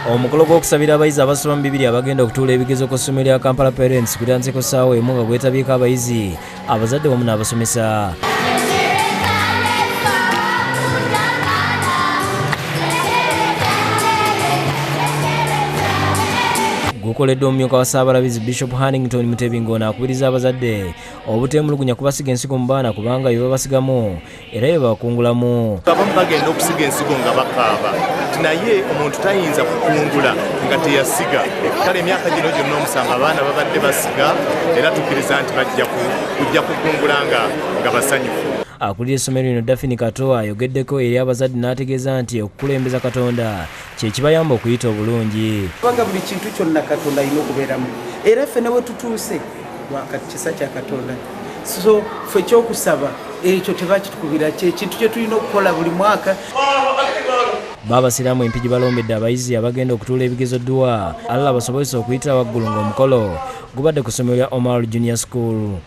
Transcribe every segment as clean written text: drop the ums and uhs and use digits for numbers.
Omukolo gw'okusabira abayizi abasoma mu bibiri abagenda okutuula ebigezo ku ssomero lya Kampala Parents kutandise ku ssaawa emu nga gwetabyeko abayizi, abazadde wamu n'abasomesa. Gukoledde omumyuka wa Ssaabalabizi Bishop Hannington Mutebi ng'ono akubiriza abazadde obuteemulugunya kubasiga ensigo mu baana kubanga bye babasigamu era bye bakungulamu. Abamu bagenda okusiga ensigo nga bakaaba, naye omuntu tayinza kukungula nga teyasiga. Kale emyaka gino gyonna omusango abaana babadde basiga era tukkiriza nti kujja kukungula nga basanyufu. Akulira essomero lino Daphne Kato ayogeddeko eri abazadde n'ategeeza nti okukulembeza Katonda kye kibayamba okuyita obulungi. Kubanga buli kintu kyonna Katonda alina okubeeramu era ffe ne we tutuuse wakati kisa kya Katonda. So ffe ekyokusaba ekyo tebakitukubira kintu kye tulina okukola buli mwaka. Baabasiraamu empigi balombedde abayizi abagenda okutuula ebigezo dduwa Allah basobozesa okuyitira waggulu ng'omukolo gubadde ku ssomero lya Omar Junior School.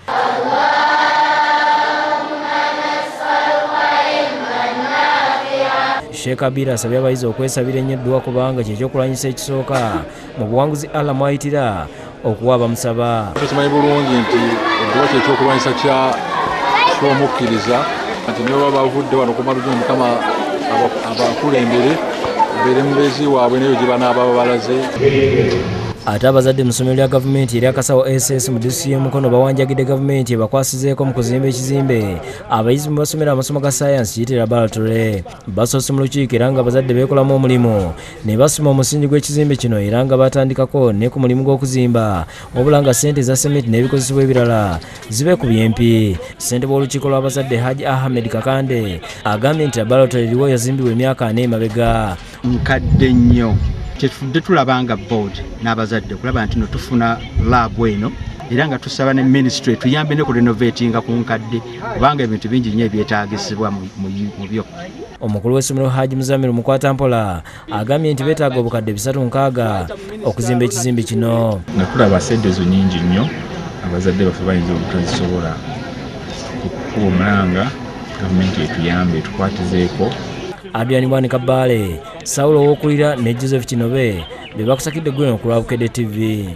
Sheikh Abira asabye abayizi okwesabira ennyo edduwa kubanga kyekyokulwanyisa ekisooka mu buwanguzi Allah mwayitira okuwa abamusaba. Tukimanyi bulungi nti edduwa kyekyokulwanyisa ky'omukkiriza nti nibo baba bavudde wano okumaliriza Mukama abakulembere beere mubeezi waabwe nayo gye banaaba babalaze. Ate abazadde mu ssomero lya gavumenti erya Kasawo SS mu disitulikiti y'e Mukono bawanjagidde gavumenti ebakwasizeeko mu kuzimba ekizimbe abayizi mu basomera amasomo ga saayansi kiyitira laboratory. Basoose mu lukiiko era nga abazadde beekolamu omulimu ne basoma omusingi gw'ekizimbe kino era nga batandikako ne ku mulimu gw'okuzimba wabula nga ssente za sementi n'ebikozesebwa ebirala zibe ku byempi. Ssentebe w'olukiiko lw'abazadde Haji Ahmed Kakande agambye nti laboratory eriwo yazimbibwa emyaka 4 emabega. Nkadde nnyo kyetufudde tulabanga board n'abazadde okulaba nti no tufuna laabu eno era nga tusaba ne ministry tuyambe ne ku renovatinga ku nkadde kubanga ebintu bingi nnyo ebyetaagisibwa mu byo. Omukulu w'essomero Haji Muzamiru Mukwatampala agambye nti beetaaga obukadde 360 okuzimba ekizimbe kino. Nga tulaba ssente ezo nnyingi nnyo abazadde baffe bayinza obutazisobola okukuba omulanga gavumenti etuyambe tukwatizeeko. Adrian Bwani Kabale, Saulo w'okulira ne Joseph Kinobe be bakusakidde gweno ku Lwabukedde TV.